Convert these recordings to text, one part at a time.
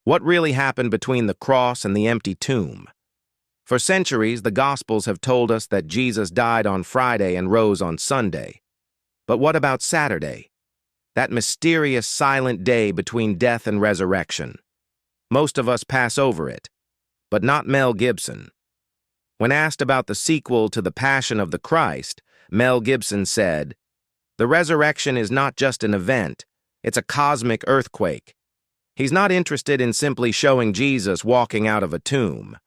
What really happened between the cross and the empty tomb? For centuries, the Gospels have told us that Jesus died on Friday and rose on Sunday. But what about Saturday? That mysterious silent day between death and resurrection. Most of us pass over it, but not Mel Gibson. When asked about the sequel to The Passion of the Christ, Mel Gibson said, "The resurrection is not just an event, it's a cosmic earthquake." He's not interested in simply showing Jesus walking out of a tomb.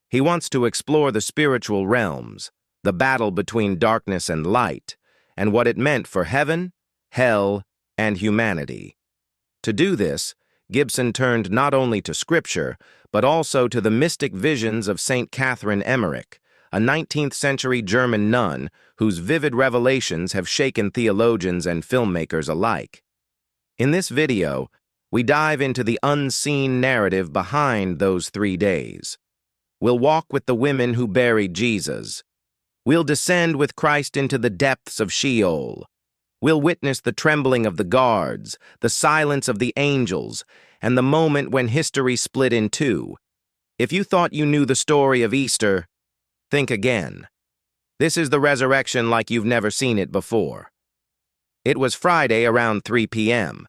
He wants to explore the spiritual realms, the battle between darkness and light, and what it meant for heaven, hell, and humanity. To do this, Gibson turned not only to Scripture, but also to the mystic visions of St. Catherine Emmerich, a 19th-century German nun whose vivid revelations have shaken theologians and filmmakers alike. In this video, we dive into the unseen narrative behind those 3 days. We'll walk with the women who buried Jesus. We'll descend with Christ into the depths of Sheol. We'll witness the trembling of the guards, the silence of the angels, and the moment when history split in two. If you thought you knew the story of Easter, think again. This is the resurrection like you've never seen it before. It was Friday around 3 p.m.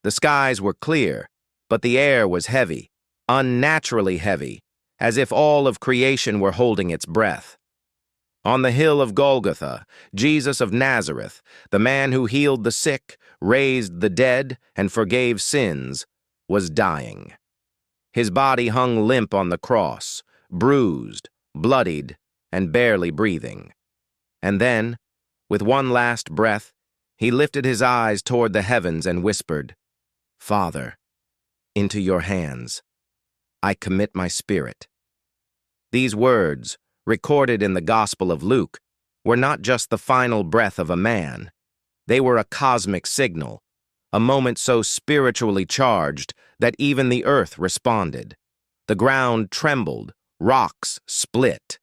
The skies were clear, but the air was heavy, unnaturally heavy, as if all of creation were holding its breath. On the hill of Golgotha, Jesus of Nazareth, the man who healed the sick, raised the dead, and forgave sins, was dying. His body hung limp on the cross, bruised, bloodied, and barely breathing. And then, with one last breath, he lifted his eyes toward the heavens and whispered, "Father, into your hands I commit my spirit." These words, recorded in the Gospel of Luke, were not just the final breath of a man. They were a cosmic signal, a moment so spiritually charged that even the earth responded. The ground trembled, rocks split.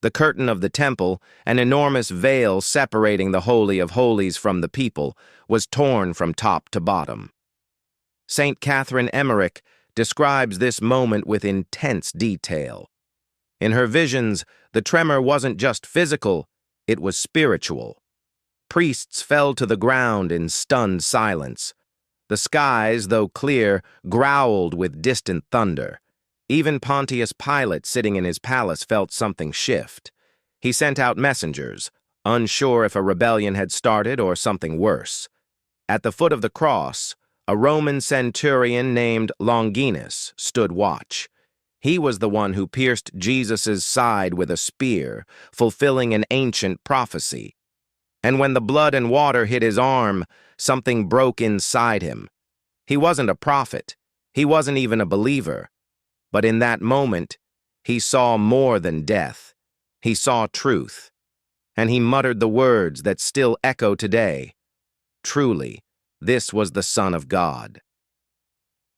The curtain of the temple, an enormous veil separating the Holy of Holies from the people, was torn from top to bottom. St. Catherine Emmerich describes this moment with intense detail. In her visions, the tremor wasn't just physical, it was spiritual. Priests fell to the ground in stunned silence. The skies, though clear, growled with distant thunder. Even Pontius Pilate, sitting in his palace, felt something shift. He sent out messengers, unsure if a rebellion had started or something worse. At the foot of the cross, a Roman centurion named Longinus stood watch. He was the one who pierced Jesus' side with a spear, fulfilling an ancient prophecy. And when the blood and water hit his arm, something broke inside him. He wasn't a prophet. He wasn't even a believer. But in that moment, he saw more than death. He saw truth. And he muttered the words that still echo today. Truly, this was the Son of God.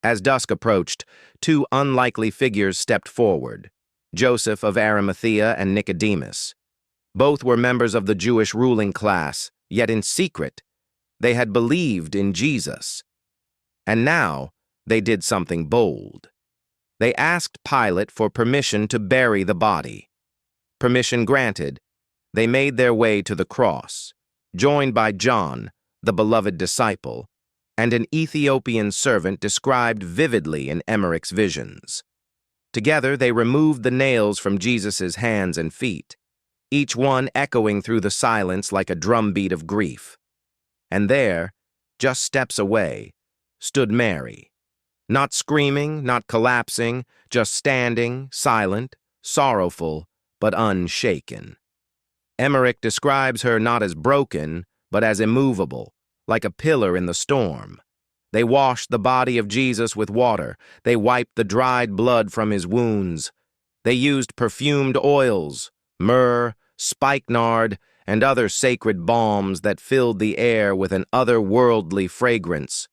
As dusk approached, 2 unlikely figures stepped forward, Joseph of Arimathea and Nicodemus. Both were members of the Jewish ruling class, yet in secret, they had believed in Jesus. And now, they did something bold. They asked Pilate for permission to bury the body. Permission granted, they made their way to the cross, joined by John, the beloved disciple, and an Ethiopian servant described vividly in Emmerich's visions. Together, they removed the nails from Jesus' hands and feet, each one echoing through the silence like a drumbeat of grief. And there, just steps away, stood Mary, not screaming, not collapsing, just standing, silent, sorrowful, but unshaken. Emmerich describes her not as broken, but as immovable, like a pillar in the storm. They washed the body of Jesus with water. They wiped the dried blood from his wounds. They used perfumed oils, myrrh, spikenard, and other sacred balms that filled the air with an otherworldly fragrance.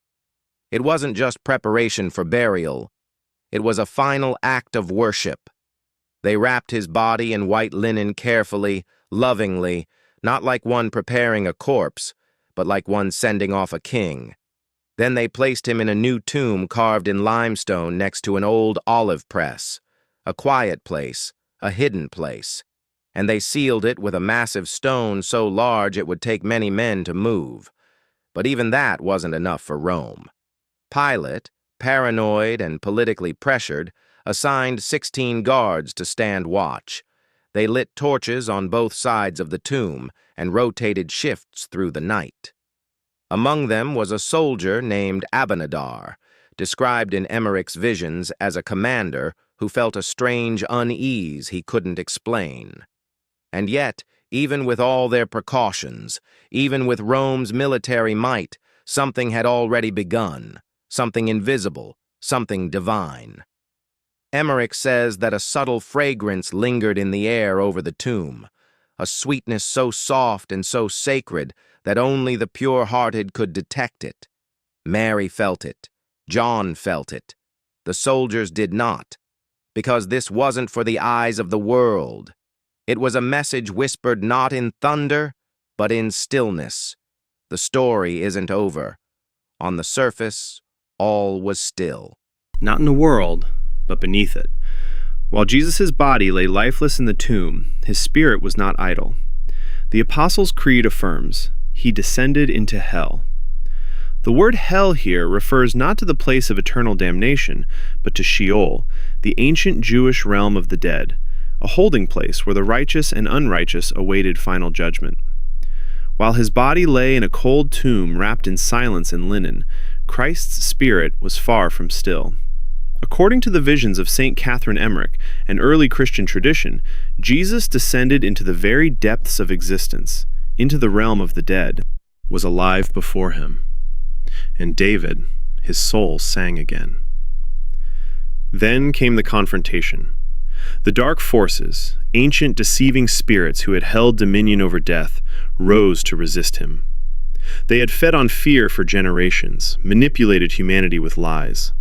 It wasn't just preparation for burial. It was a final act of worship. They wrapped his body in white linen carefully, lovingly, not like one preparing a corpse, but like one sending off a king. Then they placed him in a new tomb carved in limestone next to an old olive press, a quiet place, a hidden place, and they sealed it with a massive stone so large it would take many men to move. But even that wasn't enough for Rome. Pilate, paranoid and politically pressured, assigned 16 guards to stand watch. They lit torches on both sides of the tomb and rotated shifts through the night. Among them was a soldier named Abinadar, described in Emmerich's visions as a commander who felt a strange unease he couldn't explain. And yet, even with all their precautions, even with Rome's military might, something had already begun, something invisible, something divine. Emmerich says that a subtle fragrance lingered in the air over the tomb, a sweetness so soft and so sacred that only the pure-hearted could detect it. Mary felt it. John felt it. The soldiers did not, because this wasn't for the eyes of the world. It was a message whispered not in thunder, but in stillness. The story isn't over. On the surface, all was still. Not in the world, but beneath it. While Jesus' body lay lifeless in the tomb, his spirit was not idle. The Apostles' Creed affirms, he descended into hell. The word hell here refers not to the place of eternal damnation, but to Sheol, the ancient Jewish realm of the dead, a holding place where the righteous and unrighteous awaited final judgment. While his body lay in a cold tomb wrapped in silence and linen, Christ's spirit was far from still. According to the visions of St. Catherine Emmerich and early Christian tradition, Jesus descended into the very depths of existence, into the realm of the dead, was alive before him. And David, his soul sang again. Then came the confrontation. The dark forces, ancient deceiving spirits who had held dominion over death, rose to resist him. They had fed on fear for generations, manipulated humanity with lies.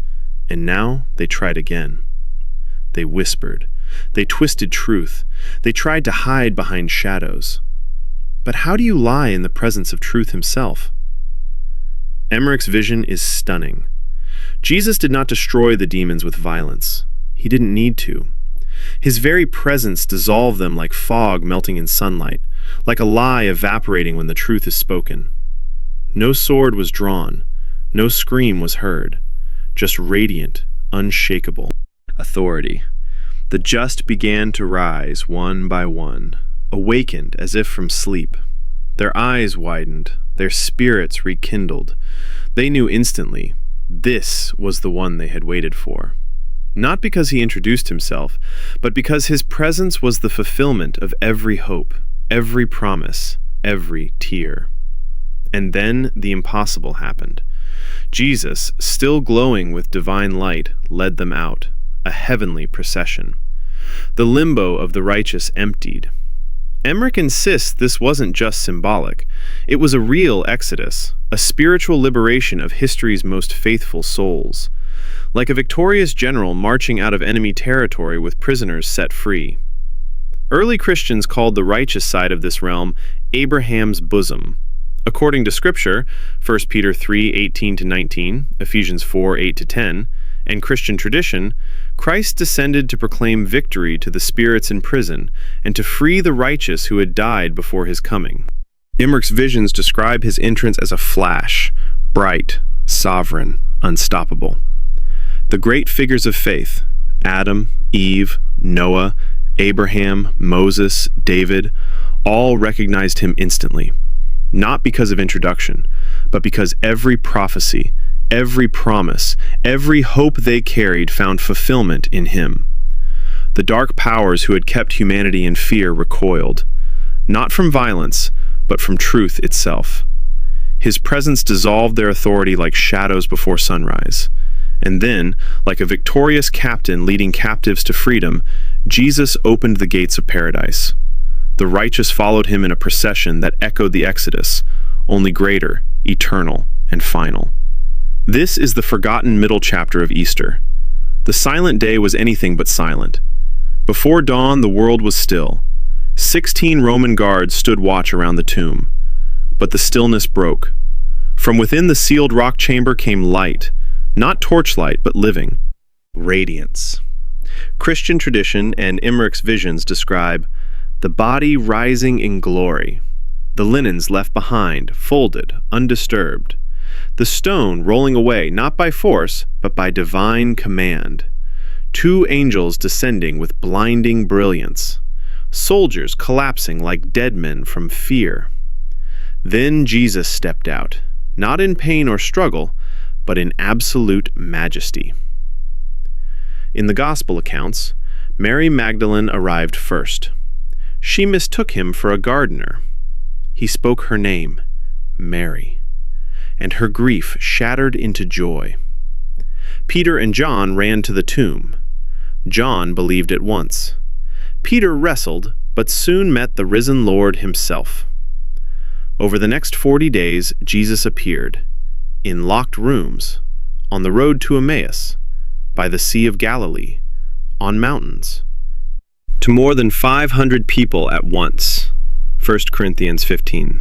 And now they tried again. They whispered. They twisted truth. They tried to hide behind shadows. But how do you lie in the presence of truth himself? Emmerich's vision is stunning. Jesus did not destroy the demons with violence. He didn't need to. His very presence dissolved them like fog melting in sunlight, like a lie evaporating when the truth is spoken. No sword was drawn. No scream was heard. Just radiant, unshakable authority. The just began to rise one by one, awakened as if from sleep. Their eyes widened, their spirits rekindled. They knew instantly, this was the one they had waited for. Not because he introduced himself, but because his presence was the fulfillment of every hope, every promise, every tear. And then the impossible happened. Jesus, still glowing with divine light, led them out, a heavenly procession. The limbo of the righteous emptied. Emmerich insists this wasn't just symbolic. It was a real exodus, a spiritual liberation of history's most faithful souls. Like a victorious general marching out of enemy territory with prisoners set free. Early Christians called the righteous side of this realm Abraham's bosom. According to Scripture, 1 Peter 3:18-19, Ephesians 4:8-10, and Christian tradition, Christ descended to proclaim victory to the spirits in prison and to free the righteous who had died before his coming. Emmerich's visions describe his entrance as a flash, bright, sovereign, unstoppable. The great figures of faith, Adam, Eve, Noah, Abraham, Moses, David, all recognized him instantly. Not because of introduction, but because every prophecy, every promise, every hope they carried found fulfillment in him. The dark powers who had kept humanity in fear recoiled, not from violence, but from truth itself. His presence dissolved their authority like shadows before sunrise. And then, like a victorious captain leading captives to freedom, Jesus opened the gates of paradise. The righteous followed him in a procession that echoed the Exodus, only greater, eternal, and final. This is the forgotten middle chapter of Easter. The silent day was anything but silent. Before dawn, the world was still. 16 Roman guards stood watch around the tomb. But the stillness broke. From within the sealed rock chamber came light, not torchlight, but living radiance. Christian tradition and Emmerich's visions describe the body rising in glory, the linens left behind, folded, undisturbed, the stone rolling away not by force, but by divine command, two angels descending with blinding brilliance, soldiers collapsing like dead men from fear. Then Jesus stepped out, not in pain or struggle, but in absolute majesty. In the Gospel accounts, Mary Magdalene arrived first. She mistook him for a gardener. He spoke her name, Mary, and her grief shattered into joy. Peter and John ran to the tomb. John believed at once. Peter wrestled, but soon met the risen Lord himself. Over the next 40 days, Jesus appeared, in locked rooms, on the road to Emmaus, by the Sea of Galilee, on mountains, to more than 500 people at once. 1 Corinthians 15.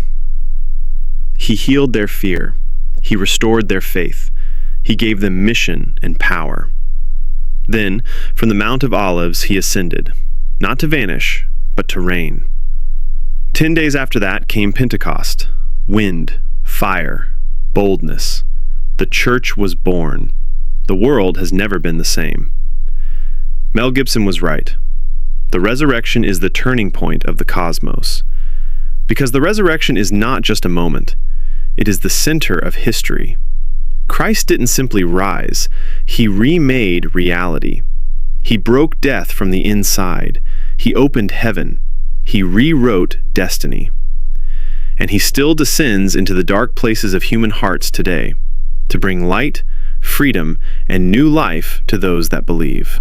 He healed their fear. He restored their faith. He gave them mission and power. Then, from the Mount of Olives, he ascended, not to vanish, but to reign. 10 days after that came Pentecost, wind, fire, boldness. The church was born. The world has never been the same. Mel Gibson was right. The resurrection is the turning point of the cosmos. Because the resurrection is not just a moment. It is the center of history. Christ didn't simply rise. He remade reality. He broke death from the inside. He opened heaven. He rewrote destiny. And he still descends into the dark places of human hearts today to bring light, freedom, and new life to those that believe.